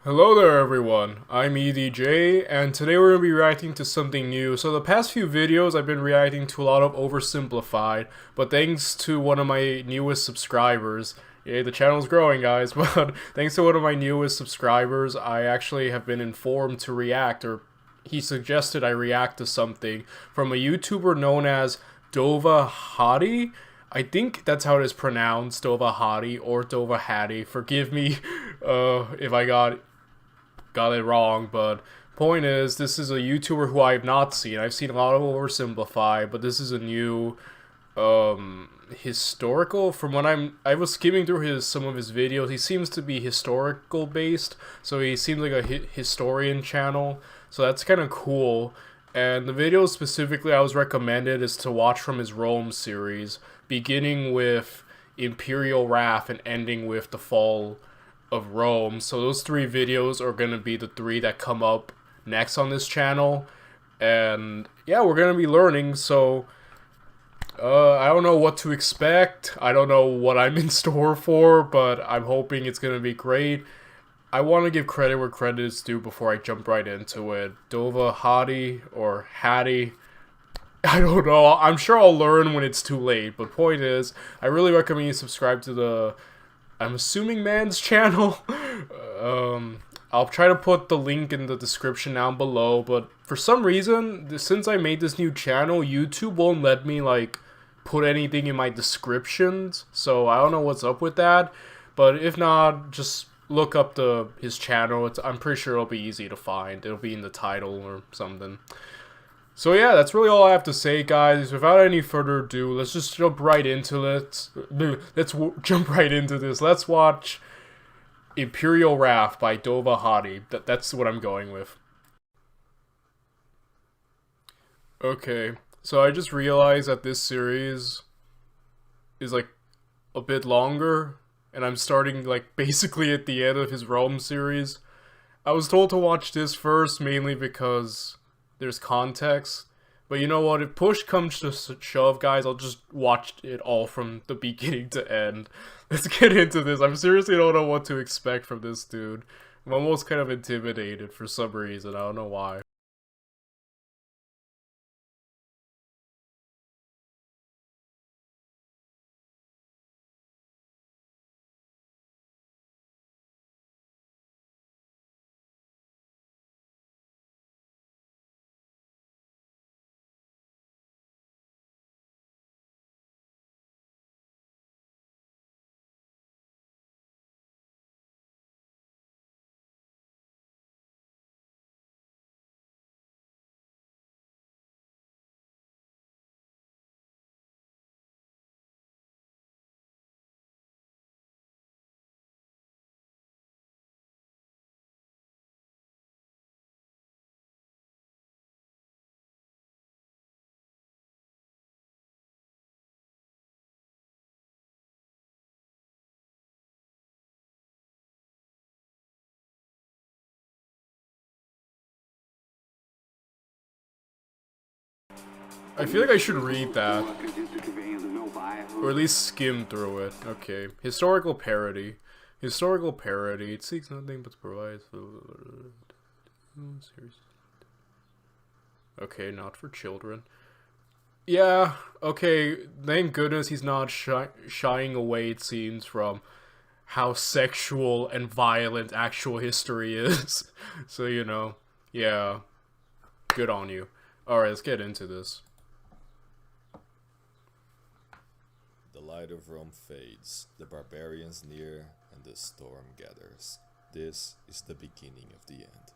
Hello there everyone, I'm EDJ, and today we're going to be reacting to something new. So the past few videos I've been reacting to a lot of oversimplified, but thanks to one of my newest subscribers, yeah, the channel's growing guys, but thanks to one of my newest subscribers, I actually have been informed to react, or he suggested I react to something from a YouTuber known as Dova Hadi. I think that's how it is pronounced, Dova Hadi or Dova Hattie. Forgive me if I got it wrong, but point is, this is a YouTuber who I have not seen. I've seen a lot of oversimplify, but this is a new historical. From what I was skimming through some of his videos. He seems to be historical based, so he seems like a historian channel. So that's kind of cool. And the video specifically I was recommended is to watch from his Rome series, beginning with Imperial Wrath and ending with the fall of Rome. So those three videos are going to be the three that come up next on this channel. And yeah, we're going to be learning. So I don't know what to expect. I don't know what I'm in store for, but I'm hoping it's going to be great. I want to give credit where credit is due before I jump right into it. Dova Hadi or Hattie. I don't know. I'm sure I'll learn when it's too late. But point is, I really recommend you subscribe to the, I'm assuming, man's channel. I'll try to put the link in the description down below. But for some reason, since I made this new channel, YouTube won't let me like put anything in my descriptions. So I don't know what's up with that. But if not, just look up his channel. I'm pretty sure it'll be easy to find. It'll be in the title or something. So yeah, that's really all I have to say, guys. Without any further ado, let's just jump right into it. Let's jump right into this. Let's watch Imperial Wrath by Dova Hadi. That's what I'm going with. Okay, so I just realized that this series is like a bit longer, and I'm starting like basically at the end of his Realm series. I was told to watch this first mainly because there's context, but you know what, if push comes to shove, guys, I'll just watch it all from the beginning to end. Let's get into this. I'm seriously don't know what to expect from this dude. I'm almost kind of intimidated for some reason, I don't know why. I feel like I should read that. Or at least skim through it. Okay. Historical parody. Historical parody. It seeks nothing but to provide. Okay, not for children. Yeah, okay. Thank goodness he's not shying away, it seems, from how sexual and violent actual history is. So, you know, yeah. Good on you. Alright, let's get into this. The light of Rome fades, the barbarians near, and the storm gathers. This is the beginning of the end.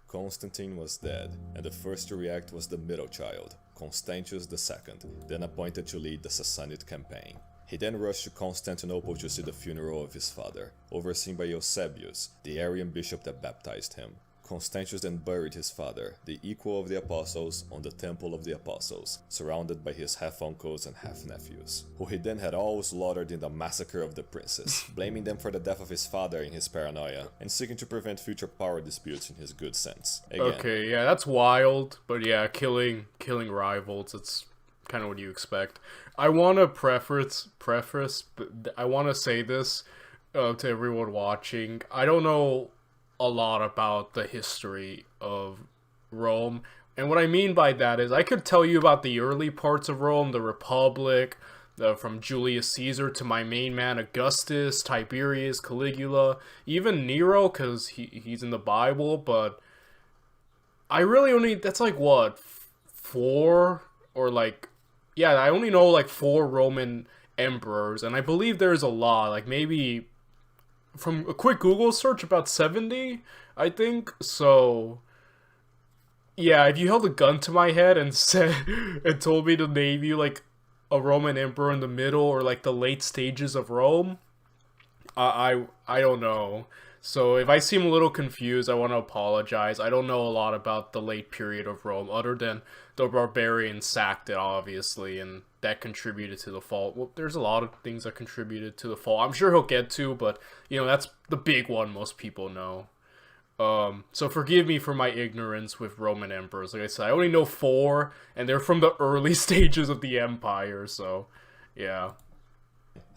Constantine was dead, and the first to react was the middle child, Constantius II, then appointed to lead the Sassanid campaign. He then rushed to Constantinople to see the funeral of his father, overseen by Eusebius, the Arian bishop that baptized him. Constantius then buried his father, the equal of the apostles, on the Temple of the Apostles, surrounded by his half-uncles and half-nephews, who he then had all slaughtered in the massacre of the princes, blaming them for the death of his father in his paranoia, and seeking to prevent future power disputes in his good sense. Again, okay, yeah, that's wild, but yeah, killing rivals, it's kind of what you expect. I want to preface, but I want to say this to everyone watching. I don't know a lot about the history of Rome. And what I mean by that is I could tell you about the early parts of Rome, the Republic, from Julius Caesar to my main man Augustus, Tiberius, Caligula, even Nero, because he's in the Bible, but I really only, that's like what, four, or like, yeah, I only know like four Roman emperors, and I believe there's a lot, like maybe, from a quick Google search, about 70, I think, so... Yeah, if you held a gun to my head and said and told me to name you like a Roman emperor in the middle or like the late stages of Rome, I don't know. So if I seem a little confused, I want to apologize. I don't know a lot about the late period of Rome other than the barbarians sacked it, obviously, and that contributed to the fall. Well, there's a lot of things that contributed to the fall. I'm sure he'll get to, but you know, that's the big one most people know. So forgive me for my ignorance with Roman emperors. Like I said, I only know four, and they're from the early stages of the empire, so, yeah.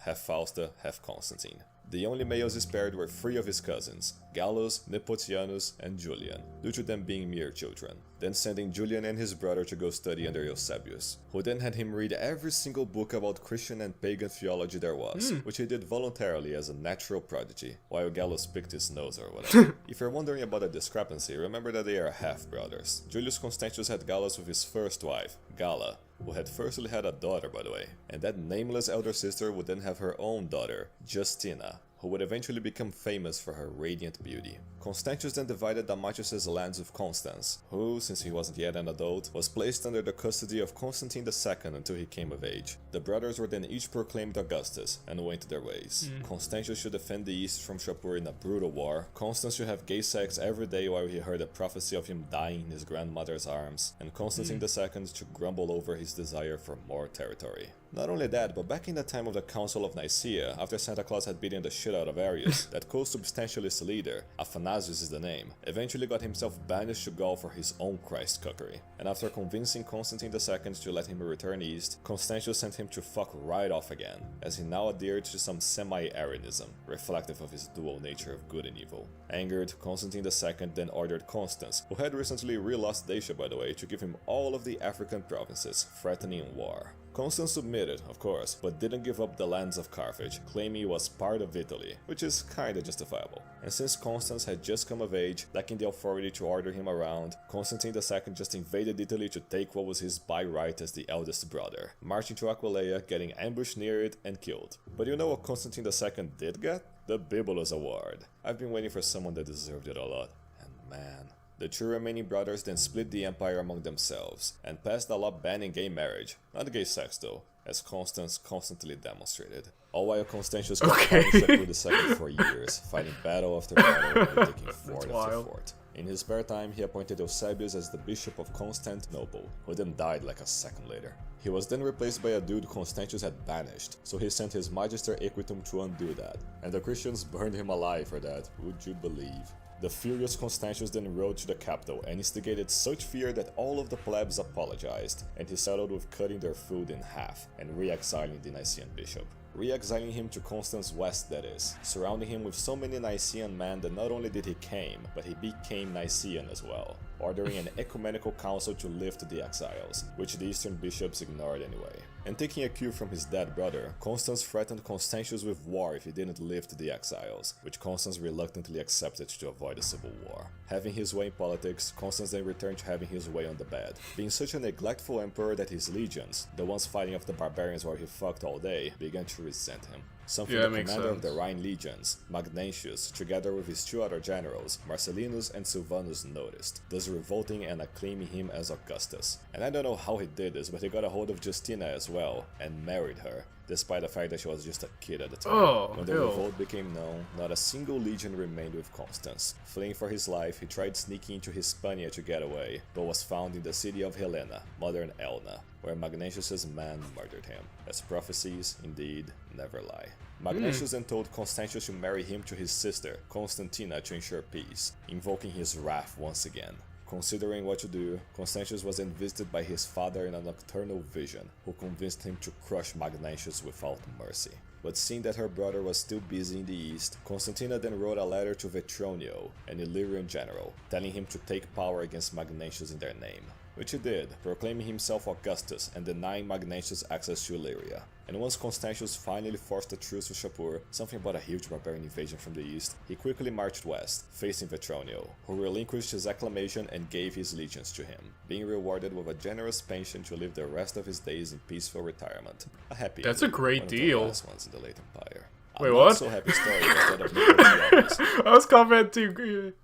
Half Fausta, half Constantine. The only males he spared were three of his cousins, Gallus, Nepotianus, and Julian, due to them being mere children, then sending Julian and his brother to go study under Eusebius, who then had him read every single book about Christian and pagan theology there was, which he did voluntarily as a natural prodigy, while Gallus picked his nose or whatever. If you're wondering about the discrepancy, remember that they are half-brothers. Julius Constantius had Gallus with his first wife, Galla, who had firstly had a daughter, by the way, and that nameless elder sister would then have her own daughter, Justina, who would eventually become famous for her radiant beauty. Constantius then divided Damatius' lands with Constans, who, since he wasn't yet an adult, was placed under the custody of Constantine II until he came of age. The brothers were then each proclaimed Augustus, and went their ways. Constantius should defend the east from Shapur in a brutal war, Constans should have gay sex every day while he heard a prophecy of him dying in his grandmother's arms, and Constantine II should grumble over his desire for more territory. Not only that, but back in the time of the Council of Nicaea, after Santa Claus had beaten the shit out of Arius, that co-substantialist leader, Athanasius is the name, eventually got himself banished to Gaul for his own Christ cuckery. And after convincing Constantine II to let him return east, Constantius sent him to fuck right off again, as he now adhered to some semi-Arianism, reflective of his dual nature of good and evil. Angered, Constantine II then ordered Constans, who had recently re-lost Dacia by the way, to give him all of the African provinces, threatening war. Constans submitted, of course, but didn't give up the lands of Carthage, claiming he was part of Italy, which is kinda justifiable. And since Constans had just come of age, lacking the authority to order him around, Constantine II just invaded Italy to take what was his by right as the eldest brother, marching to Aquileia, getting ambushed near it, and killed. But you know what Constantine II did get? The Bibulus Award. I've been waiting for someone that deserved it a lot, and man... The two remaining brothers then split the empire among themselves, and passed a law banning gay marriage, not gay sex though, as Constans constantly demonstrated. All while Constantius kept Shapur II for years, fighting battle after battle and taking fort after fort. In his spare time, he appointed Eusebius as the Bishop of Constantinople, who then died like a second later. He was then replaced by a dude Constantius had banished, so he sent his Magister Equitum to undo that, and the Christians burned him alive for that, would you believe? The furious Constantius then rode to the capital and instigated such fear that all of the plebs apologized, and he settled with cutting their food in half and re-exiling the Nicene bishop. Re-exiling him to Constans west, that is, surrounding him with so many Nicene men that not only did he came, but he became Nicene as well, ordering an ecumenical council to lift the exiles, which the Eastern bishops ignored anyway. And taking a cue from his dead brother, Constans threatened Constantius with war if he didn't lift the exiles, which Constans reluctantly accepted to avoid a civil war. Having his way in politics, Constans then returned to having his way on the bed, being such a neglectful emperor that his legions, the ones fighting off the barbarians while he fucked all day, began to resent him. Something the commander of the Rhine legions, Magnentius, together with his two other generals, Marcellinus and Silvanus, noticed, thus revolting and acclaiming him as Augustus. And I don't know how he did this, but he got a hold of Justina as well, and married her, despite the fact that she was just a kid at the time. When the revolt became known, not a single legion remained with Constans. Fleeing for his life, he tried sneaking into Hispania to get away, but was found in the city of Helena, modern Elna, where Magnentius' men murdered him, as prophecies, indeed, never lie. Magnentius then told Constantius to marry him to his sister, Constantina, to ensure peace, invoking his wrath once again. Considering what to do, Constantius was then visited by his father in a nocturnal vision, who convinced him to crush Magnentius without mercy. But seeing that her brother was still busy in the east, Constantina then wrote a letter to Vetronio, an Illyrian general, telling him to take power against Magnentius in their name. Which he did, proclaiming himself Augustus and denying Magnentius access to Illyria. And once Constantius finally forced a truce with Shapur, something about a huge barbarian invasion from the east, he quickly marched west, facing Vetronio, who relinquished his acclamation and gave his allegiance to him, being rewarded with a generous pension to live the rest of his days in peaceful retirement. A happy That's a great deal. One of the last ones in the late Empire. Wait, a what? Not so happy story was that of Nicolas. I was commenting.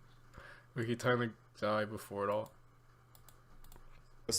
Wait, he time to die before it all.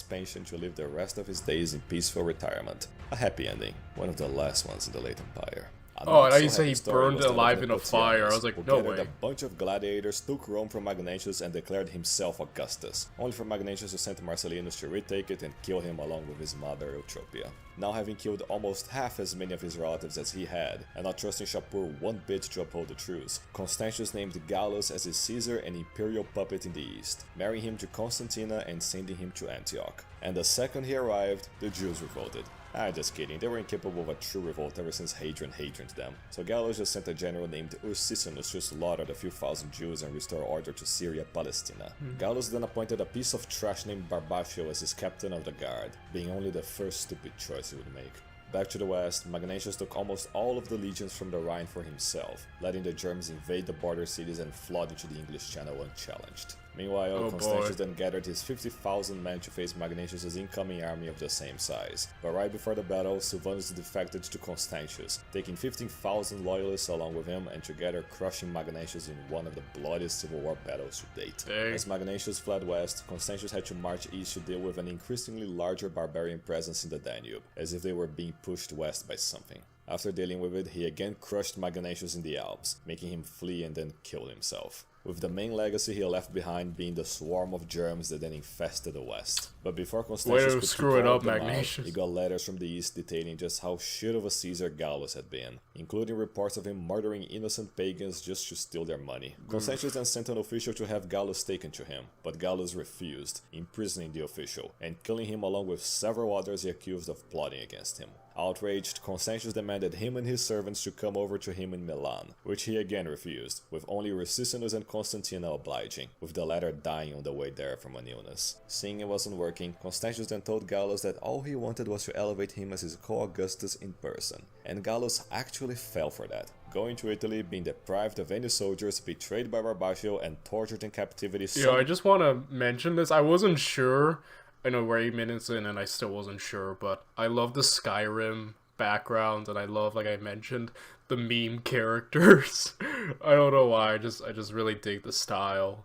Pension to live the rest of his days in peaceful retirement. A happy ending, one of the last ones in the late Empire. Oh, and I used to say he burned alive in a fire. I was like, no way. A bunch of gladiators took Rome from Magnentius and declared himself Augustus, only for Magnentius to send Marcellinus to retake it and kill him along with his mother Eutropia. Now having killed almost half as many of his relatives as he had, and not trusting Shapur one bit to uphold the truce, Constantius named Gallus as his Caesar and imperial puppet in the east, marrying him to Constantina and sending him to Antioch. And the second he arrived, the Jews revolted. Just kidding, they were incapable of a true revolt ever since Hadrian them. So Gallus just sent a general named Ursicinus to slaughter a few thousand Jews and restore order to Syria Palestina. Gallus then appointed a piece of trash named Barbatio as his captain of the guard, being only the first stupid choice he would make. Back to the west, Magnentius took almost all of the legions from the Rhine for himself, letting the Germans invade the border cities and flood into the English Channel unchallenged. Meanwhile, Constantius then gathered his 50,000 men to face Magnentius' incoming army of the same size. But right before the battle, Silvanus defected to Constantius, taking 15,000 loyalists along with him and together crushing Magnentius in one of the bloodiest civil war battles to date. As Magnentius fled west, Constantius had to march east to deal with an increasingly larger barbarian presence in the Danube, as if they were being pushed west by something. After dealing with it, he again crushed Magnentius in the Alps, making him flee and then kill himself, with the main legacy he left behind being the swarm of germs that then infested the west. But before Constantius could screw it up, Magnentius, he got letters from the east detailing just how shit of a Caesar Gallus had been, including reports of him murdering innocent pagans just to steal their money. Constantius then sent an official to have Gallus taken to him, but Gallus refused, imprisoning the official, and killing him along with several others he accused of plotting against him. Outraged, Constantius demanded him and his servants to come over to him in Milan, which he again refused, with only Ursicinus and Constantina obliging, with the latter dying on the way there from an illness. Seeing it wasn't working, Constantius then told Gallus that all he wanted was to elevate him as his co-Augustus in person, and Gallus actually fell for that, going to Italy, being deprived of any soldiers, betrayed by Barbatio, and tortured in captivity. Yeah, I just want to mention this. I wasn't sure. I know we're 8 minutes in and I still wasn't sure, but I love the Skyrim background and I love, like I mentioned, the meme characters. I don't know why, I just really dig the style.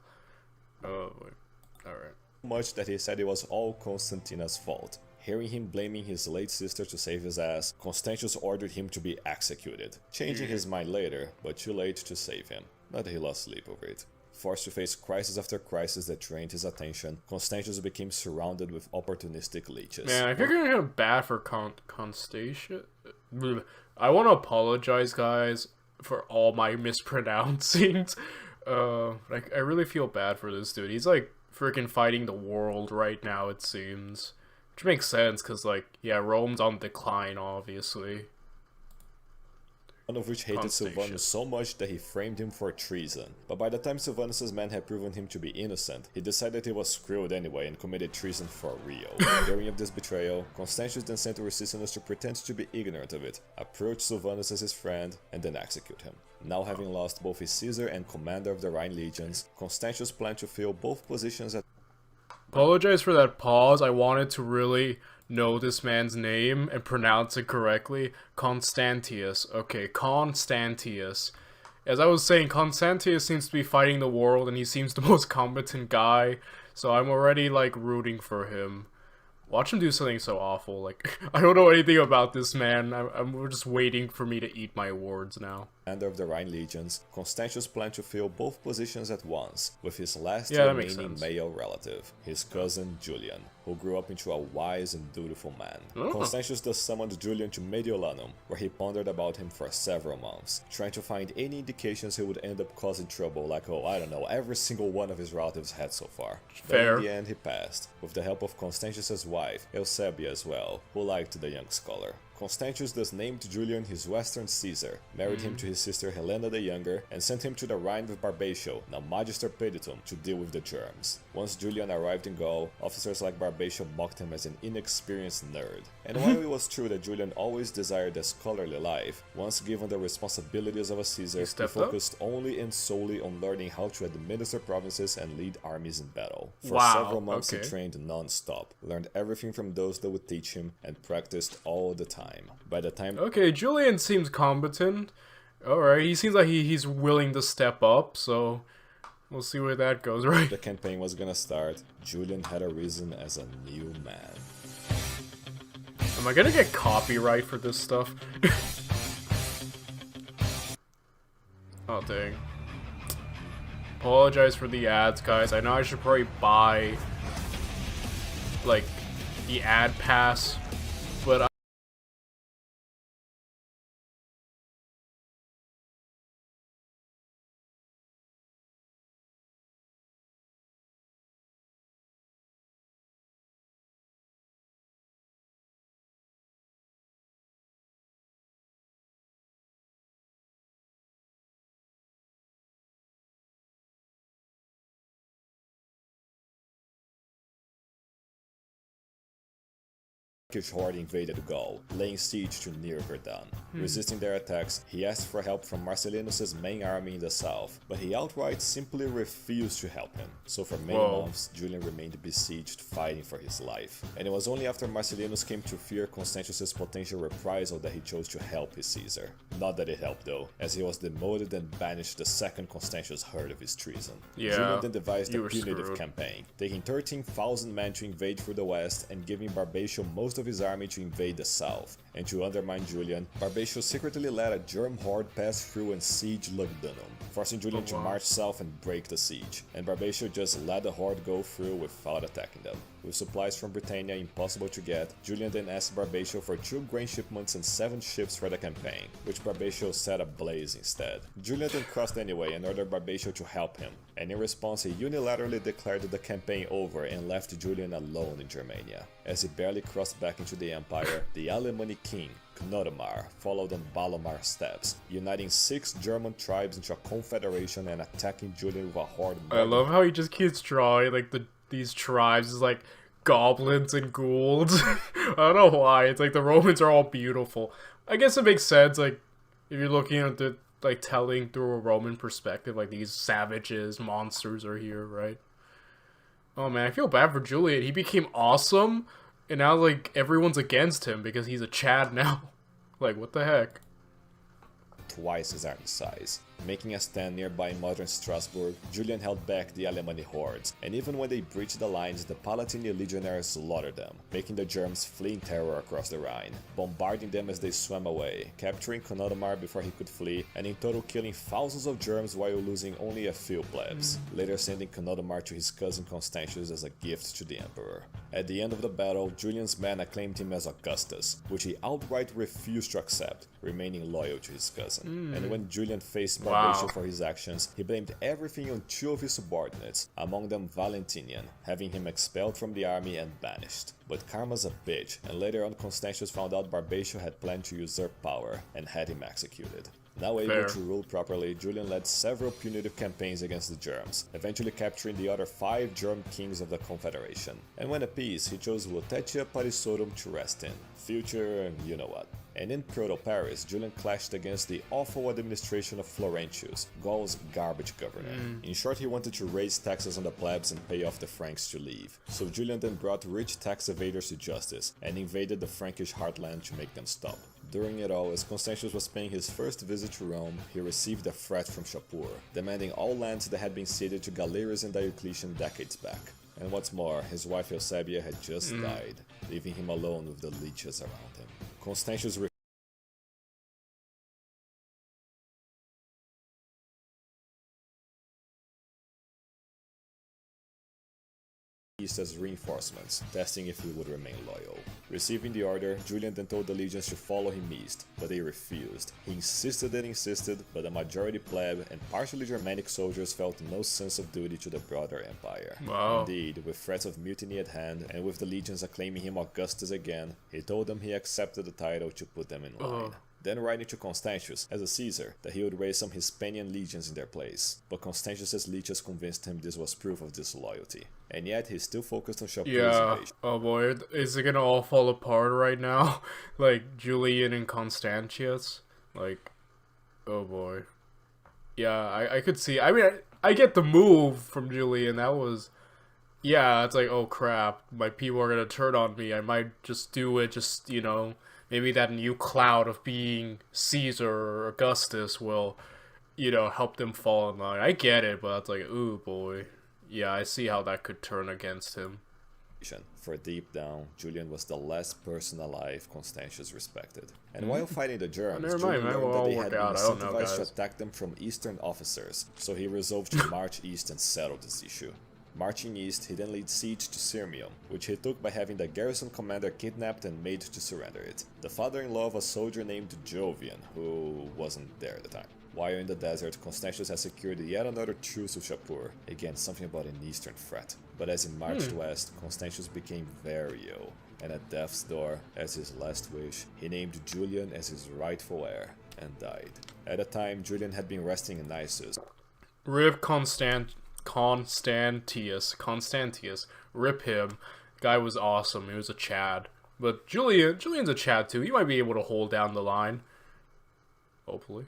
Oh, alright. Much that he said it was all Constantina's fault. Hearing him blaming his late sister to save his ass, Constantius ordered him to be executed, changing his mind later, but too late to save him. Not that he lost sleep over it. Forced to face crisis after crisis that drained his attention, Constantius became surrounded with opportunistic leeches. Man, I feel kind of bad for Constantius. I want to apologize, guys, for all my mispronouncings. Like, I really feel bad for this dude. He's, like, freaking fighting the world right now, it seems. Which makes sense, because, like, yeah, Rome's on decline, obviously. One of which hated Silvanus so much that he framed him for treason. But by the time Silvanus' men had proven him to be innocent, he decided he was screwed anyway and committed treason for real. Hearing of this betrayal, Constantius then sent Ursicinus to pretend to be ignorant of it, approach Silvanus as his friend, and then execute him. Now having lost both his Caesar and commander of the Rhine legions, Constantius planned to fill both positions at... Apologize for that pause. I wanted to really know this man's name and pronounce it correctly. Constantius. Okay, Constantius. As I was saying, Constantius seems to be fighting the world and he seems the most competent guy. So I'm already, like, rooting for him. Watch him do something so awful. Like, I don't know anything about this man. I'm just waiting for me to eat my awards now. commander of the Rhine legions, Constantius planned to fill both positions at once, with his last Yeah, that makes remaining sense. male relative, his cousin Julian, who grew up into a wise and dutiful man. Oh. Constantius thus summoned Julian to Mediolanum, where he pondered about him for several months, trying to find any indications he would end up causing trouble like, oh, I don't know, every single one of his relatives had so far. Fair. But in the end he passed, with the help of Constantius' wife, Eusebia as well, who liked the young scholar. Constantius thus named Julian his Western Caesar, married him to his sister Helena the Younger, and sent him to the Rhine with Barbatio, now Magister Peditum, to deal with the germs. Once Julian arrived in Gaul, officers like Barbatio mocked him as an inexperienced nerd. And while it was true that Julian always desired a scholarly life, once given the responsibilities of a Caesar, he focused only and solely on learning how to administer provinces and lead armies in battle. For several months he trained non-stop, learned everything from those that would teach him, and practiced all the time. By the time... Okay, Julian seems competent. Alright, he seems like he's willing to step up, so we'll see where that goes, right? The campaign was gonna start, Julian had arisen as a new man. Am I gonna get copyright for this stuff? Oh, dang. Apologize for the ads, guys. I know I should probably buy, like, the ad pass, but Turkish horde invaded Gaul, laying siege to near Verdun. Resisting their attacks, he asked for help from Marcellinus' main army in the south, but he outright simply refused to help him. So for many months, Julian remained besieged, fighting for his life. And it was only after Marcellinus came to fear Constantius' potential reprisal that he chose to help his Caesar. Not that it helped though, as he was demoted and banished the second Constantius heard of his treason. Julian then devised a punitive campaign, taking 13,000 men to invade through the west and giving Barbatio most of his army to invade the south. And to undermine Julian, Barbatio secretly let a germ horde pass through and siege Lugdunum, forcing Julian to march south and break the siege. And Barbatio just let the horde go through without attacking them. With supplies from Britannia impossible to get, Julian then asked Barbatio for 2 grain shipments and 7 ships for the campaign, which Barbatio set ablaze instead. Julian then crossed anyway and ordered Barbatio to help him, and in response he unilaterally declared the campaign over and left Julian alone in Germania. As he barely crossed back into the empire, the Alemanni king, Cnodomar, followed on Balomar's steps, uniting 6 German tribes into a confederation and attacking Julian with a horde. I love how he just keeps drawing like these tribes is like goblins and ghouls. I don't know why. It's like the Romans are all beautiful. I guess it makes sense, like if you're looking at the like telling through a Roman perspective, like these savages, monsters are here, right? Oh man, I feel bad for Julian. He became awesome, and now like everyone's against him because he's a Chad now. Like what the heck? Twice his army size. Making a stand nearby modern Strasbourg, Julian held back the Alemanni hordes, and even when they breached the lines, the Palatinian legionaries slaughtered them, making the Germs flee in terror across the Rhine, bombarding them as they swam away, capturing Cnodomar before he could flee, and in total killing thousands of Germs while losing only a few plebs, later sending Cnodomar to his cousin Constantius as a gift to the emperor. At the end of the battle, Julian's men acclaimed him as Augustus, which he outright refused to accept, remaining loyal to his cousin. And when Julian faced Barbatio for his actions, he blamed everything on 2 of his subordinates, among them Valentinian, having him expelled from the army and banished. But karma's a bitch, and later on Constantius found out Barbatio had planned to usurp power and had him executed. Now able to rule properly, Julian led several punitive campaigns against the Germs, eventually capturing the other 5 Germ kings of the Confederation. And when at peace, he chose Lutetia Parisorum to rest in. Future, you know what. And in Proto-Paris, Julian clashed against the awful administration of Florentius, Gaul's garbage governor. In short, he wanted to raise taxes on the plebs and pay off the Franks to leave. So Julian then brought rich tax evaders to justice, and invaded the Frankish heartland to make them stop. During it all, as Constantius was paying his first visit to Rome, he received a threat from Shapur, demanding all lands that had been ceded to Galerius and Diocletian decades back. And what's more, his wife Eusebia had just died, leaving him alone with the leeches around him. Constantius East as reinforcements, testing if he would remain loyal. Receiving the order, Julian then told the legions to follow him east, but they refused. He insisted and insisted, but the majority pleb and partially Germanic soldiers felt no sense of duty to the broader empire. Wow. Indeed, with threats of mutiny at hand, and with the legions acclaiming him Augustus again, he told them he accepted the title to put them in line. Then writing to Constantius, as a Caesar, that he would raise some Hispanian legions in their place. But Constantius's leeches convinced him this was proof of disloyalty. And yet he still focused on Shapur's invasion. Oh boy, is it gonna all fall apart right now? Like, Julian and Constantius? Like, oh boy. Yeah, I could see, I mean, I get the move from Julian, that was... Yeah, it's like, oh crap, my people are gonna turn on me, I might just do it, just, you know... Maybe that new cloud of being Caesar or Augustus will, you know, help them fall in line. I get it, but it's like, ooh, boy. Yeah, I see how that could turn against him. For deep down, Julian was the last person alive Constantius respected. And while fighting the Germans, Julian learned that they had been incentivized to attack them from eastern officers, so he resolved to march east and settle this issue. Marching east, he then laid siege to Sirmium, which he took by having the garrison commander kidnapped and made to surrender it. The father-in-law of a soldier named Jovian, who wasn't there at the time. While in the desert, Constantius had secured yet another truce with Shapur, again something about an eastern threat. But as he marched west, Constantius became very ill, and at death's door, as his last wish, he named Julian as his rightful heir, and died. At the time, Julian had been resting in Nisus. Rip Constantius, rip him. Guy was awesome. He was a Chad. But Julian's a Chad too. He might be able to hold down the line. Hopefully.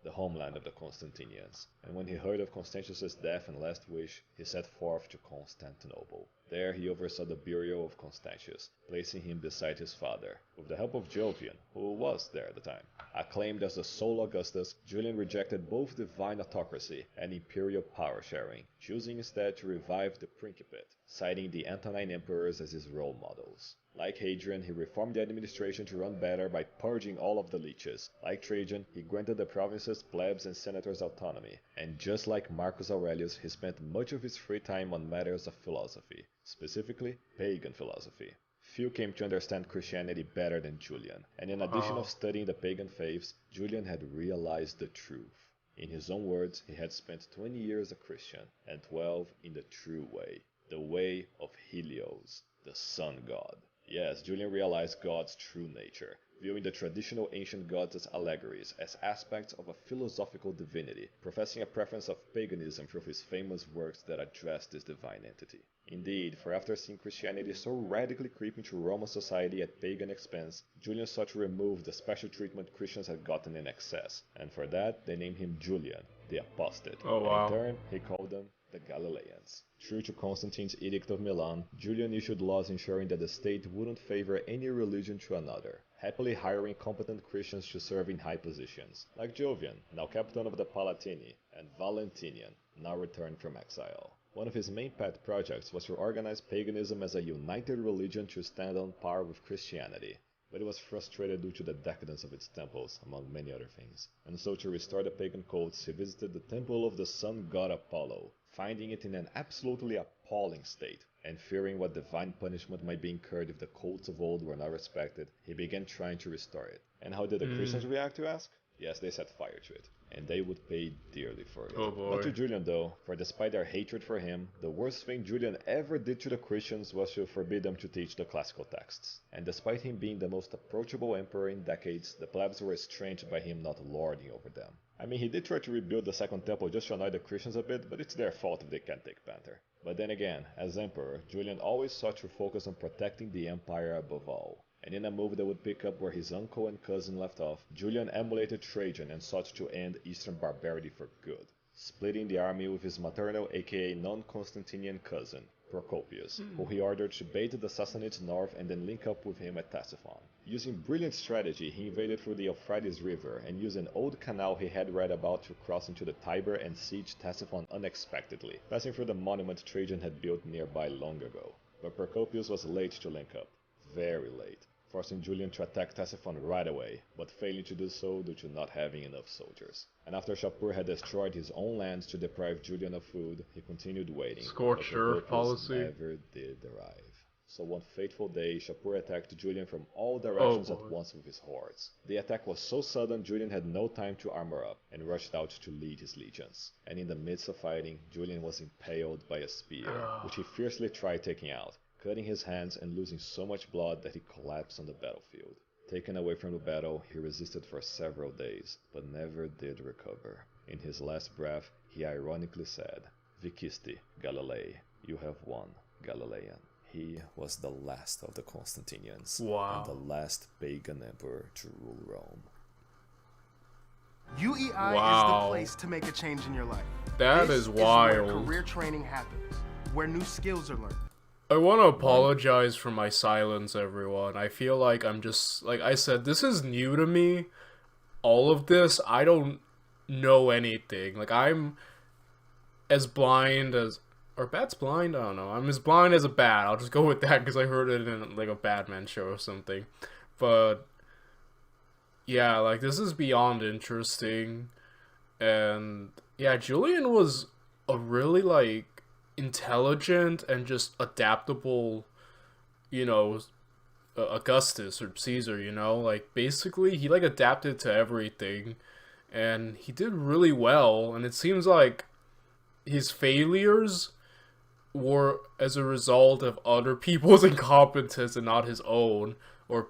The homeland of the Constantinians, and when he heard of Constantius's death and last wish, he set forth to Constantinople. There he oversaw the burial of Constantius, placing him beside his father, with the help of Jovian, who was there at the time. Acclaimed as the sole Augustus, Julian rejected both divine autocracy and imperial power-sharing, choosing instead to revive the Principate, citing the Antonine emperors as his role models. Like Hadrian, he reformed the administration to run better by purging all of the leeches. Like Trajan, he granted the provinces, plebs, and senators autonomy. And just like Marcus Aurelius, he spent much of his free time on matters of philosophy, specifically pagan philosophy. Few came to understand Christianity better than Julian, and in addition of studying the pagan faiths, Julian had realized the truth. In his own words, he had spent 20 years a Christian, and 12 in the true way, the way of Helios, the sun god. Yes, Julian realized God's true nature, viewing the traditional ancient gods as allegories, as aspects of a philosophical divinity, professing a preference of paganism through his famous works that address this divine entity. Indeed, for after seeing Christianity so radically creep into Roman society at pagan expense, Julian sought to remove the special treatment Christians had gotten in excess, and for that they named him Julian, the Apostate. Oh, wow. In turn, he called them the Galileans. True to Constantine's Edict of Milan, Julian issued laws ensuring that the state wouldn't favor any religion to another, happily hiring competent Christians to serve in high positions, like Jovian, now captain of the Palatini, and Valentinian, now returned from exile. One of his main pet projects was to organize paganism as a united religion to stand on par with Christianity, but it was frustrated due to the decadence of its temples, among many other things. And so to restore the pagan cults, he visited the temple of the sun god Apollo, finding it in an absolutely appalling state, and fearing what divine punishment might be incurred if the cults of old were not respected, he began trying to restore it. And how did the Christians react, you ask? Yes, they set fire to it, and they would pay dearly for it. Oh boy. Not to Julian though, for despite their hatred for him, the worst thing Julian ever did to the Christians was to forbid them to teach the classical texts. And despite him being the most approachable emperor in decades, the plebs were estranged by him not lording over them. I mean, he did try to rebuild the Second Temple just to annoy the Christians a bit, but it's their fault if they can't take banter. But then again, as emperor, Julian always sought to focus on protecting the empire above all. And in a move that would pick up where his uncle and cousin left off, Julian emulated Trajan and sought to end Eastern barbarity for good, splitting the army with his maternal aka non-Constantinian cousin, Procopius, who he ordered to bait the Sassanids north and then link up with him at Ctesiphon. Using brilliant strategy, he invaded through the Euphrates River and used an old canal he had read about to cross into the Tiber and siege Ctesiphon unexpectedly, passing through the monument Trajan had built nearby long ago. But Procopius was late to link up. Very late. forcing Julian to attack Ctesiphon right away, but failing to do so due to not having enough soldiers. And after Shapur had destroyed his own lands to deprive Julian of food, he continued waiting, Scorched but earth Procopius policy. never did arrive. So one fateful day, Shapur attacked Julian from all directions at once with his hordes. The attack was so sudden, Julian had no time to armor up, and rushed out to lead his legions. And in the midst of fighting, Julian was impaled by a spear, which he fiercely tried taking out, cutting his hands and losing so much blood that he collapsed on the battlefield. Taken away from the battle, he resisted for several days, but never did recover. In his last breath, he ironically said, "Vicisti, Galilei, you have won, Galilean." He was the last of the Constantinians, and the last pagan emperor to rule Rome. UEI is the place to make a change in your life. That is wild. Where career training happens, where new skills are learned. I want to apologize for my silence, everyone. I feel like I'm just, like I said, this is new to me. All of this, I don't know anything. Like, I'm as blind as... Are bats blind? I don't know. I'm as blind as a bat. I'll just go with that because I heard it in like a Batman show or something. But yeah, like this is beyond interesting. And yeah, Julian was a really like intelligent and just adaptable, you know, Augustus or Caesar, you know? Like basically he like adapted to everything and he did really well, and it seems like his failures were as a result of other people's incompetence and not his own, or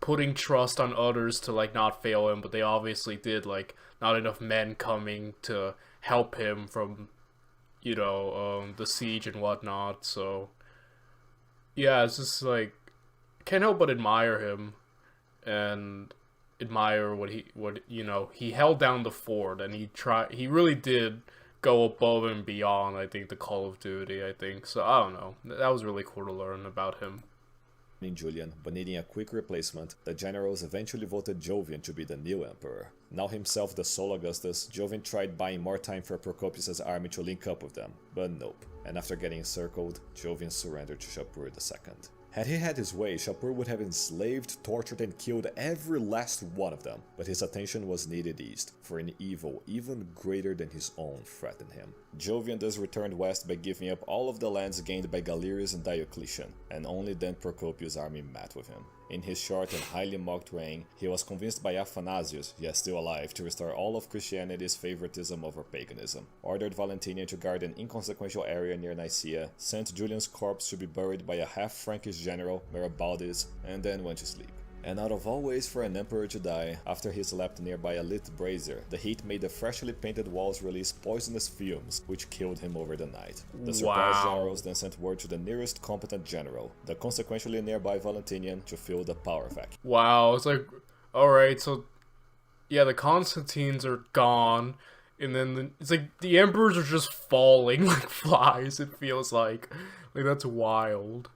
putting trust on others to like not fail him, but they obviously did, like not enough men coming to help him from, you know, the siege and whatnot. So yeah, it's just like can't help but admire him and admire what you know, he held down the fort and he really did go above and beyond, I think, the Call of Duty, I think. So, I don't know. That was really cool to learn about him. In Julian, but needing a quick replacement, the generals eventually voted Jovian to be the new emperor. Now himself the sole Augustus, Jovian tried buying more time for Procopius' army to link up with them, but nope. And after getting encircled, Jovian surrendered to Shapur II. Had he had his way, Shapur would have enslaved, tortured, and killed every last one of them, but his attention was needed east, for an evil even greater than his own threatened him. Jovian thus returned west by giving up all of the lands gained by Galerius and Diocletian, and only then Procopius' army met with him. In his short and highly mocked reign, he was convinced by Athanasius, yes still alive, to restore all of Christianity's favoritism over paganism, ordered Valentinian to guard an inconsequential area near Nicaea, sent Julian's corpse to be buried by a half-Frankish general, Meribaldis, and then went to sleep. And out of all ways for an emperor to die, after he slept nearby a lit brazier, the heat made the freshly painted walls release poisonous fumes, which killed him over the night. The surprised generals then sent word to the nearest competent general, the consequentially nearby Valentinian, to fill the power vacuum. Wow, it's like, alright, so, yeah, the Constantines are gone, and then it's like, the emperors are just falling like flies, it feels like. Like, that's wild.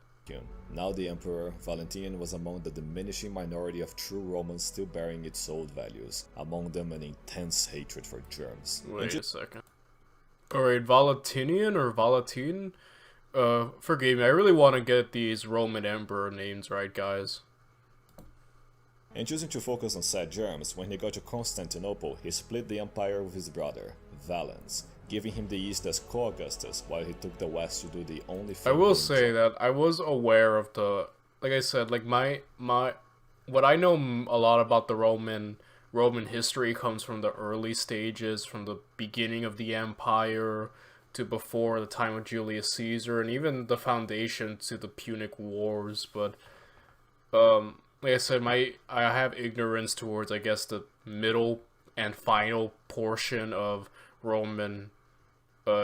Now the emperor, Valentinian, was among the diminishing minority of true Romans still bearing its old values, among them an intense hatred for germs. Wait a second. Alright, Valentinian or Valentine? Forgive me, I really want to get these Roman emperor names right, guys. And choosing to focus on said germs, when he got to Constantinople, he split the empire with his brother, Valens, giving him the east as co-Augustus, while he took the west to do the only I will say that I was aware of the, like I said, like my what I know a lot about the Roman history comes from the early stages, from the beginning of the empire to before the time of Julius Caesar, and even the foundation to the Punic Wars. But like I said, I have ignorance towards, I guess, the middle and final portion of Roman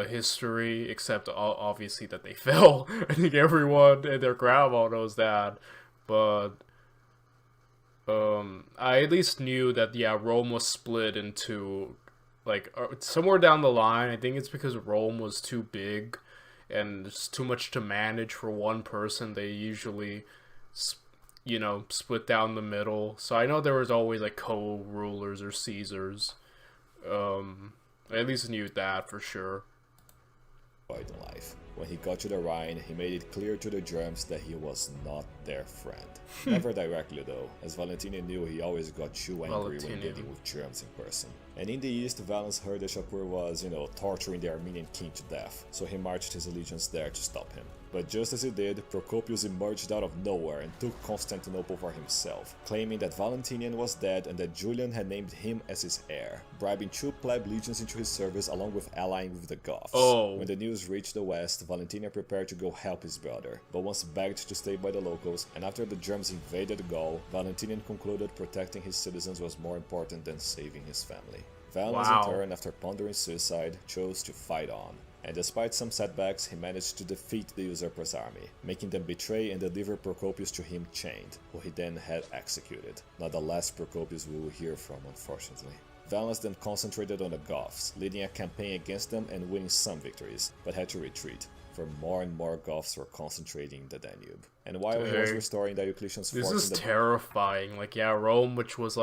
history, except obviously that they fell. I think everyone and their grandma knows that, but I at least knew that, yeah, Rome was split into, like, somewhere down the line, I think it's because Rome was too big and it's too much to manage for one person, they usually, you know, split down the middle. So I know there was always, like, co-rulers or Caesars. I at least knew that for sure. In life. When he got to the Rhine, he made it clear to the Germs that he was not their friend. Never directly though, as Valentinian knew he always got too angry when dealing with Germs in person. And in the east, Valens heard that Shapur was, torturing the Armenian king to death, so he marched his legions there to stop him. But just as he did, Procopius emerged out of nowhere and took Constantinople for himself, claiming that Valentinian was dead and that Julian had named him as his heir, bribing 2 pleb legions into his service along with allying with the Goths. When the news reached the west, Valentinian prepared to go help his brother, but once begged to stay by the locals, and after the Germs invaded Gaul, Valentinian concluded protecting his citizens was more important than saving his family. Valens in turn, after pondering suicide, chose to fight on. And despite some setbacks, he managed to defeat the usurper's army, making them betray and deliver Procopius to him chained, who he then had executed. Not the last Procopius we will hear from, unfortunately. Valens then concentrated on the Goths, leading a campaign against them and winning some victories, but had to retreat, for more and more Goths were concentrating the Danube. And while he was restoring Diocletian's forts... This is terrifying. Rome, which was,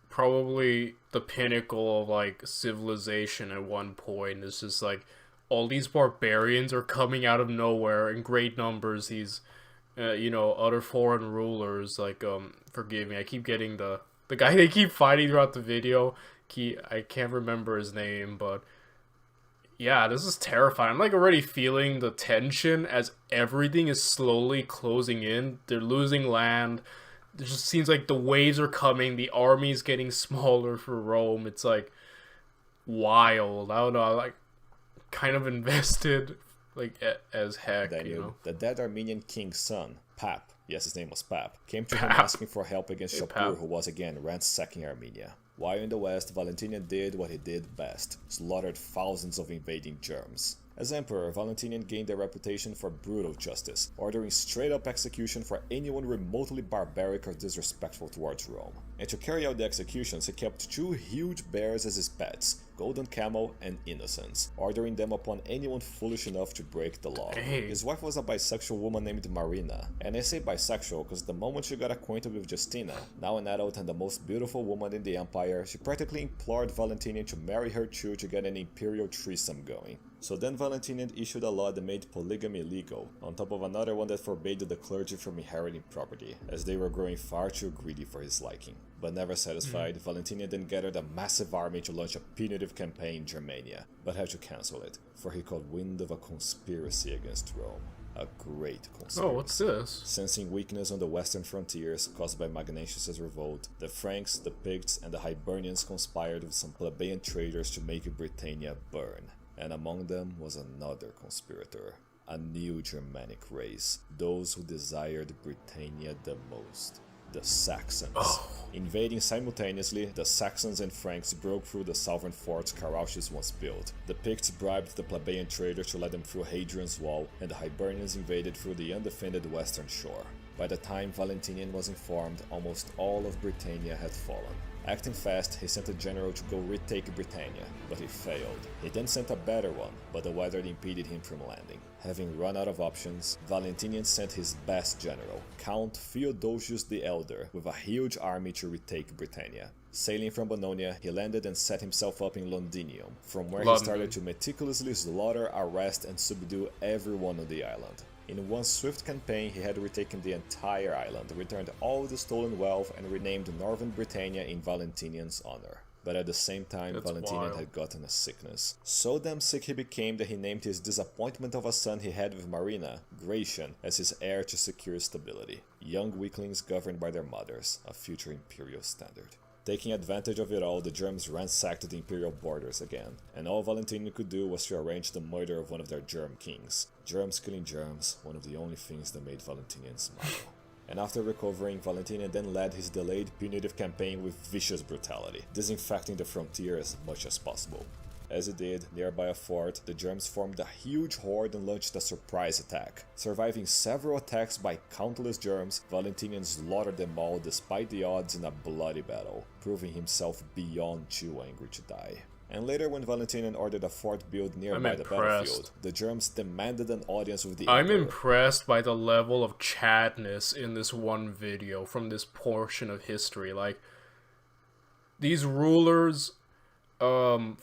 probably the pinnacle of civilization at one point, is just all these barbarians are coming out of nowhere in great numbers. These other foreign rulers, forgive me, I keep getting the guy they keep fighting throughout the video, I can't remember his name, but yeah, this is terrifying. I'm already feeling the tension as everything is slowly closing in. They're losing land. It just seems like the waves are coming, the army's getting smaller for Rome. It's wild. I don't know, I'm kind of invested as heck. The dead Armenian king's son, Pap, yes, his name was Pap, came to him asking for help against Shapur, who was again ransacking Armenia. While in the west, Valentinian did what he did best, slaughtered thousands of invading Germs. As emperor, Valentinian gained a reputation for brutal justice, ordering straight-up execution for anyone remotely barbaric or disrespectful towards Rome. And to carry out the executions, he kept 2 huge bears as his pets, Golden Camel and Innocence, ordering them upon anyone foolish enough to break the law. His wife was a bisexual woman named Marina, and I say bisexual because the moment she got acquainted with Justina, now an adult and the most beautiful woman in the empire, she practically implored Valentinian to marry her too to get an imperial threesome going. So then Valentinian issued a law that made polygamy legal, on top of another one that forbade the clergy from inheriting property, as they were growing far too greedy for his liking. But never satisfied, Valentinian then gathered a massive army to launch a punitive campaign in Germania, but had to cancel it, for he caught wind of a conspiracy against Rome. A great conspiracy. Oh, what's this? Sensing weakness on the western frontiers caused by Magnentius' revolt, the Franks, the Picts, and the Hibernians conspired with some plebeian traders to make Britannia burn. And among them was another conspirator, a new Germanic race, those who desired Britannia the most. The Saxons. Invading simultaneously, the Saxons and Franks broke through the southern forts Carausius once built. The Picts bribed the plebeian traders to let them through Hadrian's Wall, and the Hibernians invaded through the undefended western shore. By the time Valentinian was informed, almost all of Britannia had fallen. Acting fast, he sent a general to go retake Britannia, but he failed. He then sent a better one, but the weather impeded him from landing. Having run out of options, Valentinian sent his best general, Count Theodosius the Elder, with a huge army to retake Britannia. Sailing from Bononia, he landed and set himself up in Londinium, from where he started to meticulously slaughter, arrest, and subdue everyone on the island. In one swift campaign, he had retaken the entire island, returned all the stolen wealth, and renamed Northern Britannia in Valentinian's honor. But at the same time, Valentinian had gotten a sickness. So damn sick he became that he named his disappointment of a son he had with Marina, Gratian, as his heir to secure stability. Young weaklings governed by their mothers, a future imperial standard. Taking advantage of it all, the Germs ransacked the imperial borders again, and all Valentinian could do was to arrange the murder of one of their Germ kings. Germs killing Germs, one of the only things that made Valentinian smile. And after recovering, Valentinian then led his delayed punitive campaign with vicious brutality, disinfecting the frontier as much as possible. As he did, nearby a fort, the Germs formed a huge horde and launched a surprise attack. Surviving several attacks by countless Germs, Valentinian slaughtered them all despite the odds in a bloody battle, proving himself beyond too angry to die. And later, when Valentinian ordered a fort built nearby the battlefield, the Germs demanded an audience with the Emperor. I'm impressed by the level of Chadness in this one video from this portion of history. These rulers from,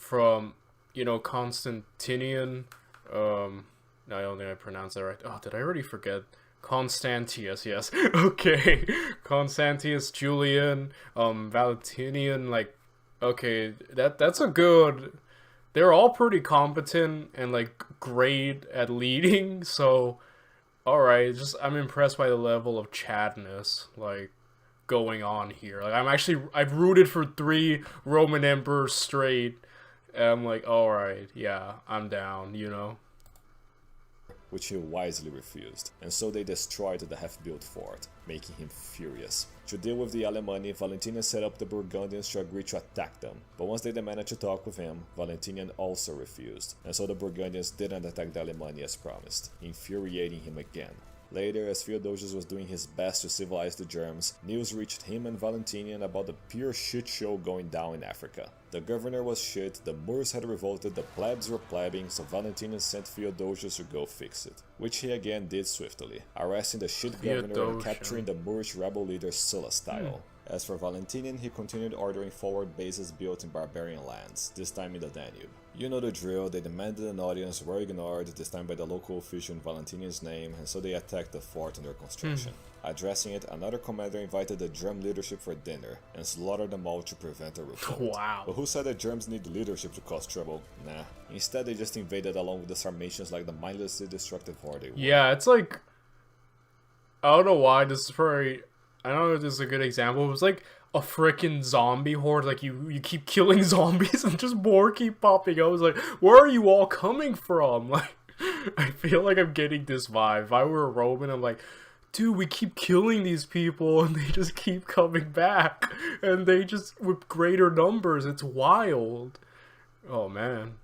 Constantinian, No, I don't think I pronounced that right. Oh, did I already forget? Constantius, yes. Okay. Constantius, Julian, Valentinian, like, okay, that's a good. They're all pretty competent and like great at leading, so alright, just I'm impressed by the level of Chadness, like, going on here. Like I've rooted for 3 Roman emperors straight, and I'm like, alright, yeah, I'm down. which he wisely refused, and so they destroyed the half-built fort, making him furious. To deal with the Alemanni, Valentinian set up the Burgundians to agree to attack them, but once they demanded to talk with him, Valentinian also refused, and so the Burgundians didn't attack the Alemanni as promised, infuriating him again. Later, as Theodosius was doing his best to civilize the Germs, news reached him and Valentinian about the pure shit show going down in Africa. The governor was shit, the Moors had revolted, the plebs were plebbing, so Valentinian sent Theodosius to go fix it, which he again did swiftly, arresting the shit governor and capturing the Moorish rebel leader Sulla style. As for Valentinian, he continued ordering forward bases built in barbarian lands, this time in the Danube. You know the drill, they demanded an audience, were ignored, this time by the local official in Valentinian's name, and so they attacked the fort under construction. Addressing it, another commander invited the Germ leadership for dinner, and slaughtered them all to prevent a revolt. Wow. But who said that Germs need leadership to cause trouble? Nah. Instead, they just invaded along with the Sarmatians like the mindlessly destructive horde they were. Yeah, it's like, I don't know why, this is very, I don't know if this is a good example, it was like a freaking zombie horde, like you keep killing zombies and just more keep popping up. I was like, where are you all coming from? Like, I feel like I'm getting this vibe. If I were a Roman, I'm like, dude, we keep killing these people and they just keep coming back. And they just, with greater numbers, it's wild. Oh, man.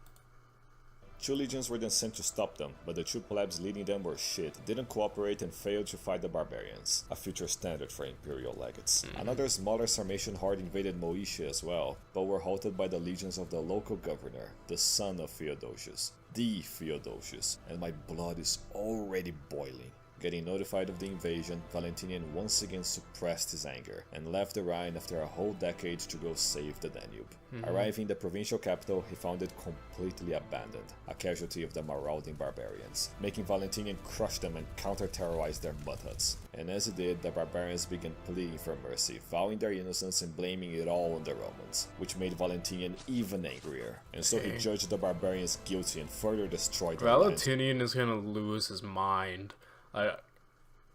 2 legions were then sent to stop them, but the 2 plebs leading them were shit, didn't cooperate and failed to fight the barbarians, a future standard for imperial legates. Another smaller Sarmatian horde invaded Moesia as well, but were halted by the legions of the local governor, the son of Theodosius, the Theodosius, and my blood is already boiling. Getting notified of the invasion, Valentinian once again suppressed his anger and left the Rhine after a whole decade to go save the Danube. Arriving in the provincial capital, he found it completely abandoned, a casualty of the marauding barbarians, making Valentinian crush them and counter-terrorize their mud huts. And as he did, the barbarians began pleading for mercy, vowing their innocence and blaming it all on the Romans, which made Valentinian even angrier, and so he judged the barbarians guilty and further destroyed their land. Valentinian is gonna lose his mind.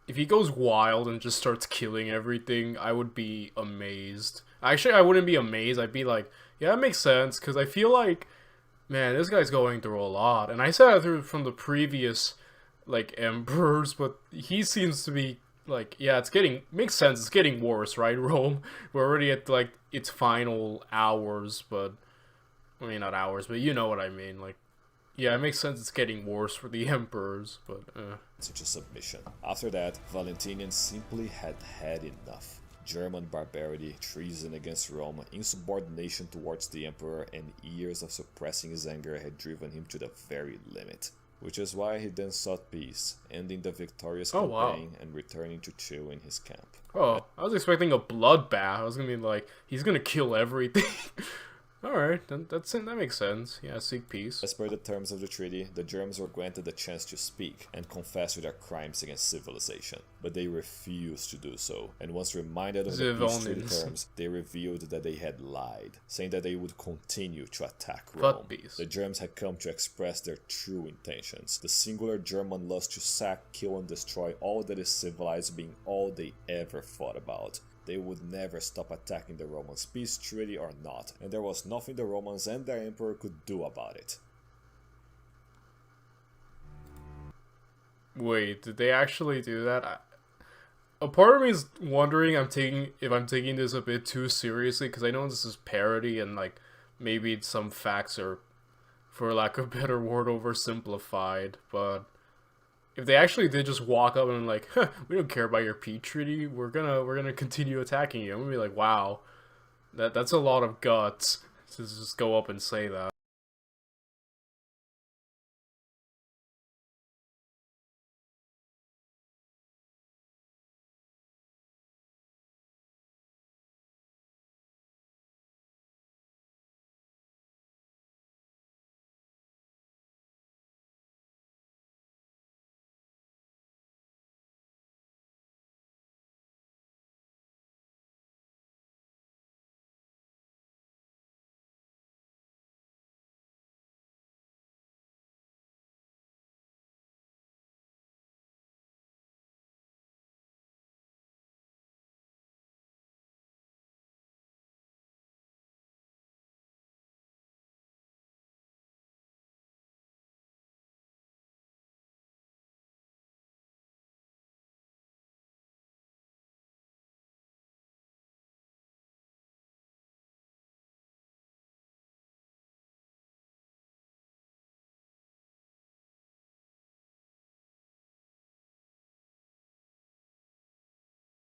If he goes wild and just starts killing everything, I would be amazed. Actually, I wouldn't be amazed. I'd be like, yeah, that makes sense, because I feel like, man, this guy's going through a lot. And I said that through from the previous, like, emperors, but he seems to be, like, yeah, makes sense, it's getting worse, right, Rome? We're already at, like, its final hours, but, I mean, not hours, but you know what I mean, like, yeah, it makes sense it's getting worse for the emperors, but Such a submission. After that, Valentinian simply had enough. German barbarity, treason against Rome, insubordination towards the emperor, and years of suppressing his anger had driven him to the very limit. Which is why he then sought peace, ending the victorious campaign and returning to chill in his camp. Oh, I was expecting a bloodbath. I was gonna be like, he's gonna kill everything. Alright, that makes sense. Yeah, seek peace. As per the terms of the treaty, the Germans were granted the chance to speak and confess to their crimes against civilization, but they refused to do so, and once reminded of the peace treaty terms, they revealed that they had lied, saying that they would continue to attack Rome. The Germans had come to express their true intentions, the singular German lust to sack, kill, and destroy all that is civilized being all they ever thought about. They would never stop attacking the Romans, peace treaty or not, and there was nothing the Romans and their emperor could do about it. Wait, did they actually do that? A part of me is wondering if I'm taking this a bit too seriously, because I know this is parody and like maybe some facts are, for lack of a better word, oversimplified, but if they actually did just walk up and like, huh, we don't care about your peace treaty, we're gonna continue attacking you, I'm gonna be like, wow, that's a lot of guts to just go up and say that.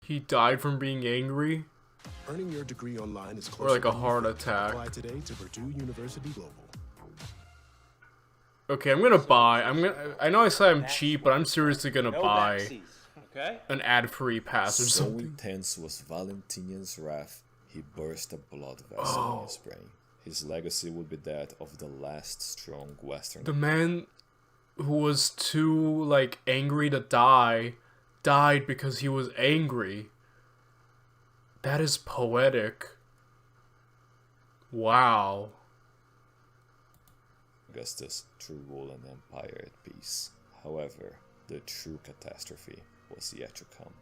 He died from being angry? Earning your degree online is Or like a heart attack. Apply today to Purdue University Global. Okay, I'm gonna buy. I know I said I'm cheap, but I'm seriously gonna buy Okay. an ad-free pass or So something. intense was Valentinian's wrath, he burst a blood vessel in his brain. His legacy would be that of the last strong Western. The man who was too, like, angry to die, died because he was angry. That is poetic. Wow. Augustus to rule an empire at peace. However, the true catastrophe was yet to come.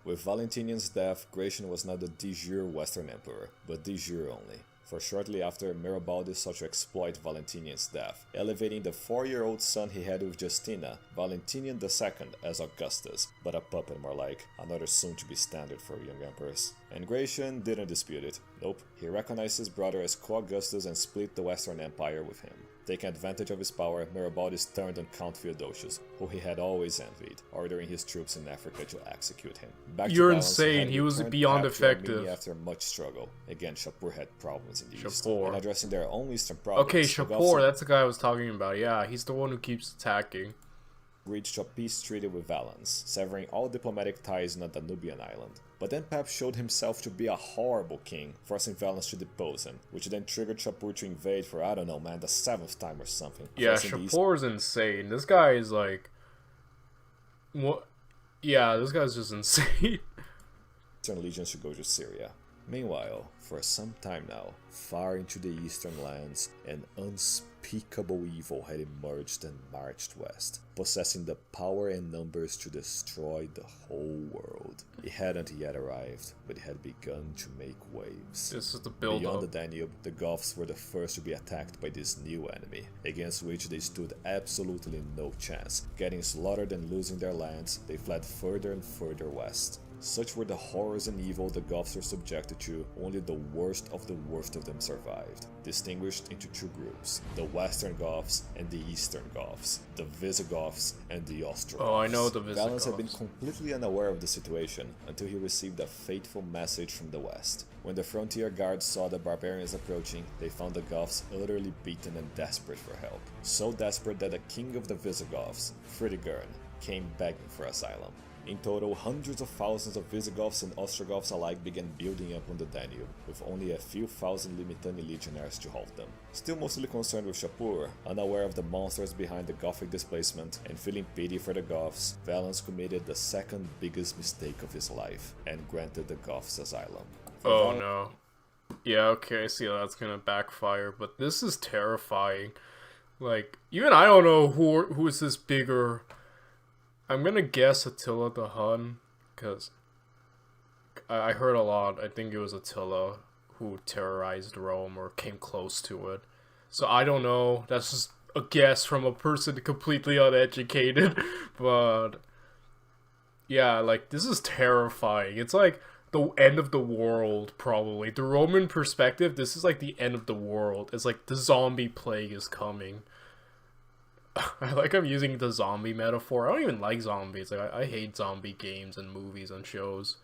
With Valentinian's death, Gratian was not the de jure Western emperor, but de jure only. For shortly after, Mirabaldi sought to exploit Valentinian's death, elevating the 4-year-old son he had with Justina, Valentinian II, as Augustus, but a puppet more like, another soon-to-be standard for young emperors. And Gratian didn't dispute it. Nope, he recognized his brother as co-Augustus and split the Western Empire with him. Taking advantage of his power, Mirabaldi turned on Count Theodosius, who he had always envied, ordering his troops in Africa to execute him. Back to You're balance, insane, he was beyond captured effective. Armenia after much struggle. Again, Shapur had problems in the east, Shapur. and addressing their own eastern province. Okay, the Shapur, Goths that's the guy I was talking about. Yeah, he's the one who keeps attacking. reached a peace treaty with Valens, severing all diplomatic ties on a Danubian island. But then Pep showed himself to be a horrible king, forcing Valens to depose him, which then triggered Shapur to invade for, I don't know man, the 7th time or something. Yeah, forcing the Shapur's insane. This guy is like... What? Yeah, this guy's just insane. Eastern legions to go to Syria. Meanwhile, for some time now, far into the eastern lands, an unspeakable evil had emerged and marched west, possessing the power and numbers to destroy the whole world. It hadn't yet arrived, but it had begun to make waves. This is the Beyond build-up. the Danube, the Goths were the first to be attacked by this new enemy, against which they stood absolutely no chance. Getting slaughtered and losing their lands, they fled further and further west. Such were the horrors and evil the Goths were subjected to, only the worst of them survived, distinguished into two groups, the Western Goths and the Eastern Goths, the Visigoths and the Ostrogoths. Oh, I know the Valens had been Visigoths. completely unaware of the situation until he received a fateful message from the west. When the frontier guards saw the barbarians approaching, they found the Goths utterly beaten and desperate for help. So desperate that the king of the Visigoths, Fritigern, came begging for asylum. In total, hundreds of thousands of Visigoths and Ostrogoths alike began building up on the Danube, with only a few thousand Limitani legionaries to halt them. Still mostly concerned with Shapur, unaware of the monsters behind the Gothic displacement, and feeling pity for the Goths, Valens committed the second biggest mistake of his life, and granted the Goths asylum. Oh no. Yeah, okay, I see how that's gonna backfire, but this is terrifying. Like, even I don't know who is this bigger... I'm gonna guess Attila the Hun, because I heard a lot. I think it was Attila who terrorized Rome or came close to it. So I don't know. That's just a guess from a person completely uneducated. But yeah, like, this is terrifying. It's like the end of the world, probably. The Roman perspective, this is like the end of the world. It's like the zombie plague is coming. I like I'm using the zombie metaphor. I don't even like zombies. Like, I hate zombie games and movies and shows.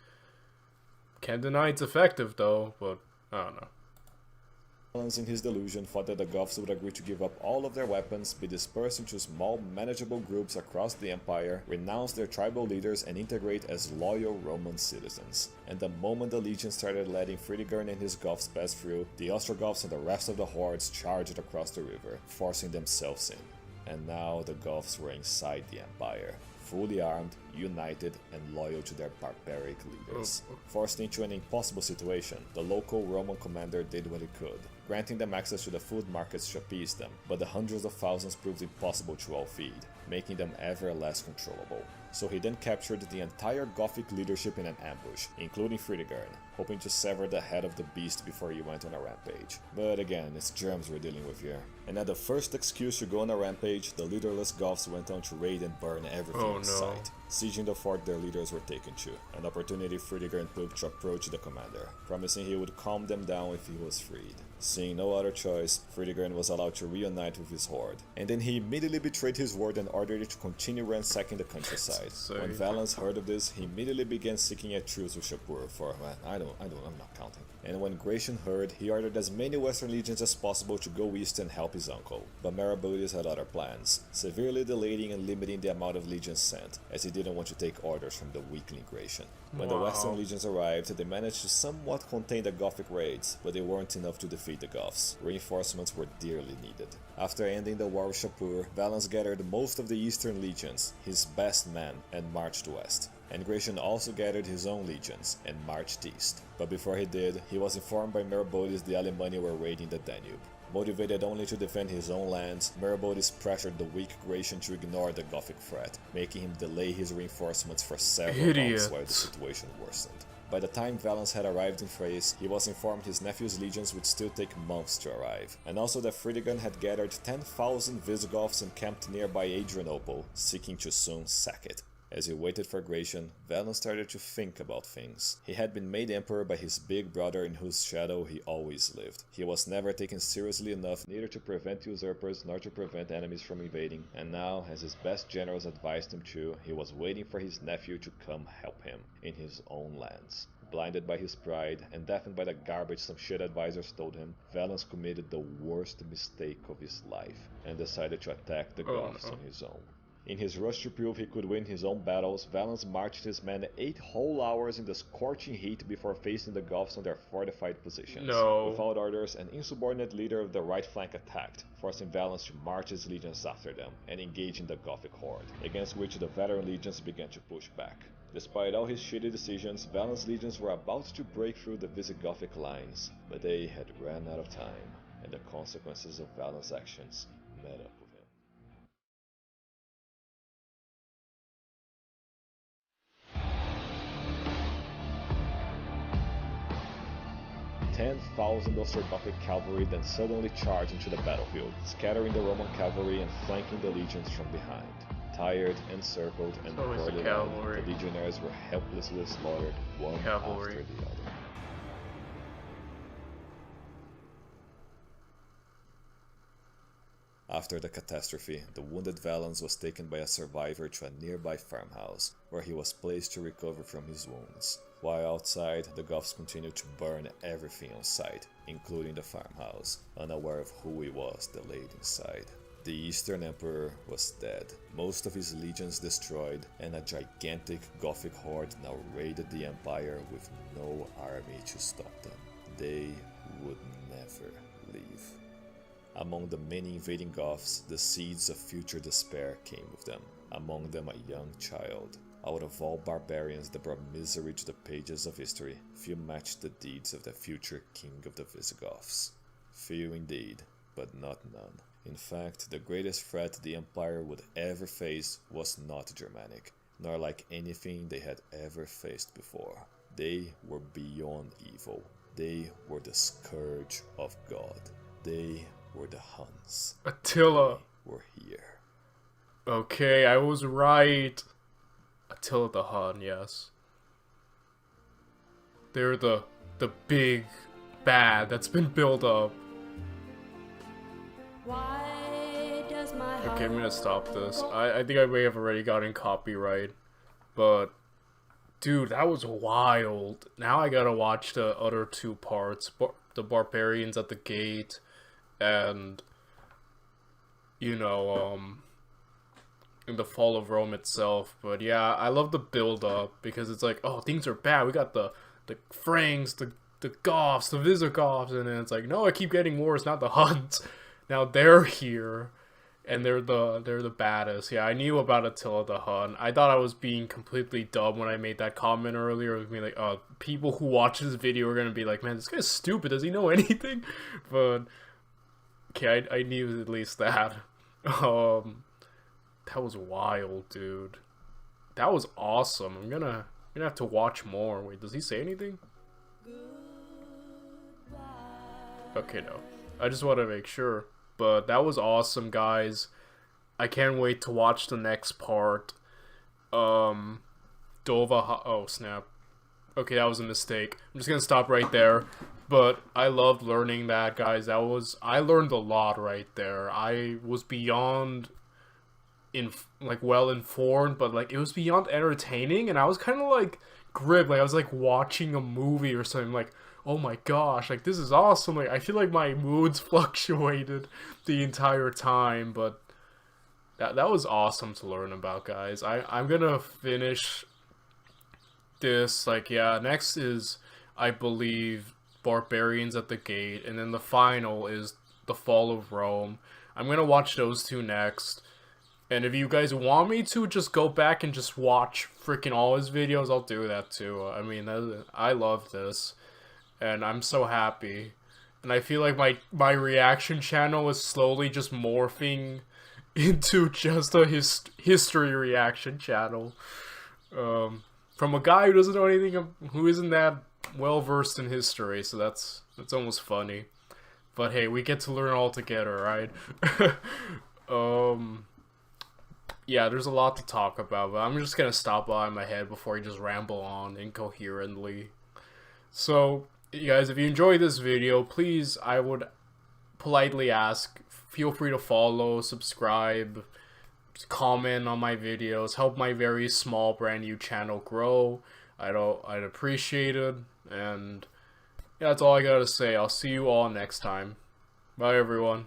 Can't deny it's effective though, but I don't know. Valens, in his delusion, thought that the Goths would agree to give up all of their weapons, be dispersed into small, manageable groups across the empire, renounce their tribal leaders, and integrate as loyal Roman citizens. And the moment the legion started letting Fritigern and his Goths pass through, the Ostrogoths and the rest of the hordes charged across the river, forcing themselves in. And now the Goths were inside the empire, fully armed, united, and loyal to their barbaric leaders. Forced into an impossible situation, the local Roman commander did what he could, granting them access to the food markets to appease them, but the hundreds of thousands proved impossible to all feed, making them ever less controllable. So he then captured the entire Gothic leadership in an ambush, including Fritigern, hoping to sever the head of the beast before he went on a rampage. But again, it's germs we're dealing with here. And at the first excuse to go on a rampage, the leaderless Goths went on to raid and burn everything in sight. Sieging the fort their leaders were taken to, an opportunity Fritigern took to approach the commander, promising he would calm them down if he was freed. Seeing no other choice, Fritigern was allowed to reunite with his horde, and then he immediately betrayed his word and ordered it to continue ransacking the countryside. When Valens heard of this, he immediately began seeking a truce with Shapur for, I'm not counting. And when Gratian heard, he ordered as many western legions as possible to go east and help his uncle. But Marabodes had other plans, severely delaying and limiting the amount of legions sent, as he didn't want to take orders from the weakling Gratian. When the western legions arrived, they managed to somewhat contain the Gothic raids, but they weren't enough to defeat the Goths. Reinforcements were dearly needed. After ending the war with Shapur, Valens gathered most of the eastern legions, his best men, and marched west. And Gratian also gathered his own legions and marched east. But before he did, he was informed by Marabodes the Alemanni were raiding the Danube. Motivated only to defend his own lands, Marabodes pressured the weak Gratian to ignore the Gothic threat, making him delay his reinforcements for several months while the situation worsened. By the time Valens had arrived in Thrace, he was informed his nephew's legions would still take months to arrive, and also that Fritigern had gathered 10,000 Visigoths encamped nearby Adrianople, seeking to soon sack it. As he waited for Gratian, Valens started to think about things. He had been made emperor by his big brother in whose shadow he always lived. He was never taken seriously enough neither to prevent usurpers nor to prevent enemies from invading, and now, as his best generals advised him to, he was waiting for his nephew to come help him in his own lands. Blinded by his pride and deafened by the garbage some shit advisors told him, Valens committed the worst mistake of his life and decided to attack the Goths on his own. In his rush to prove he could win his own battles, Valens marched his men 8 whole hours in the scorching heat before facing the Goths on their fortified positions. Without orders, an insubordinate leader of the right flank attacked, forcing Valens to march his legions after them and engage in the Gothic horde, against which the veteran legions began to push back. Despite all his shitty decisions, Valens' legions were about to break through the Visigothic lines, but they had run out of time, and the consequences of Valens' actions met up. 10,000 Ostrogothic cavalry then suddenly charged into the battlefield, scattering the Roman cavalry and flanking the legions from behind. Tired, encircled, and poorly led, the legionaries were helplessly slaughtered one after the other. After the catastrophe, the wounded Valens was taken by a survivor to a nearby farmhouse, where he was placed to recover from his wounds. While outside, the Goths continued to burn everything on sight, including the farmhouse, unaware of who he was delayed inside. The Eastern Emperor was dead, most of his legions destroyed, and a gigantic Gothic horde now raided the Empire with no army to stop them. They would never leave. Among the many invading Goths, the seeds of future despair came with them, among them a young child. Out of all barbarians that brought misery to the pages of history, few matched the deeds of the future king of the Visigoths. Few indeed, but not none. In fact, the greatest threat the Empire would ever face was not Germanic, nor like anything they had ever faced before. They were beyond evil. They were the scourge of God. They were the Huns. Attila. They were here. Okay, I was right. Attila the Hun, yes. They're the big bad that's been built up. Okay, I'm gonna stop this. I think I may have already gotten copyright, but dude, that was wild. Now I gotta watch the other 2 parts, the barbarians at the gate, and you know, in the fall of Rome itself. But yeah, I love the build up because it's like, oh, things are bad. We got the Franks, the Goths, the Visigoths, and then it's like, no, I keep getting worse. Not the Huns. Now they're here, and they're the baddest. Yeah, I knew about Attila the Hun. I thought I was being completely dumb when I made that comment earlier. It was me like, people who watch this video are gonna be like, man, this guy's stupid. Does he know anything? But okay, I knew at least that. That was wild, dude. That was awesome. I'm gonna have to watch more. Wait, does he say anything? Okay, no. I just want to make sure. But that was awesome, guys. I can't wait to watch the next part. Oh snap. Okay, that was a mistake. I'm just gonna stop right there. But I loved learning that, guys. I learned a lot right there. I was beyond well informed, but like it was beyond entertaining, and I was kind of like gripped, like I was like watching a movie or something. Like, oh my gosh, like this is awesome. Like I feel like my moods fluctuated the entire time, but that was awesome to learn about, guys. I'm gonna finish this. Like, yeah, next is, I believe, Barbarians at the Gate, and then the final is The Fall of Rome. I'm gonna watch those two next. And if you guys want me to just go back and just watch freaking all his videos, I'll do that too. I mean, I love this, and I'm so happy. And I feel like my reaction channel is slowly just morphing into just a history reaction channel. From a guy who doesn't know anything, who isn't that well versed in history, so that's almost funny. But hey, we get to learn all together, right? Yeah, there's a lot to talk about, but I'm just gonna stop by my head before I just ramble on incoherently. So, you guys, if you enjoyed this video, please, I would politely ask, feel free to follow, subscribe, comment on my videos, help my very small brand new channel grow. I'd appreciate it, and yeah, that's all I gotta say. I'll see you all next time. Bye, everyone.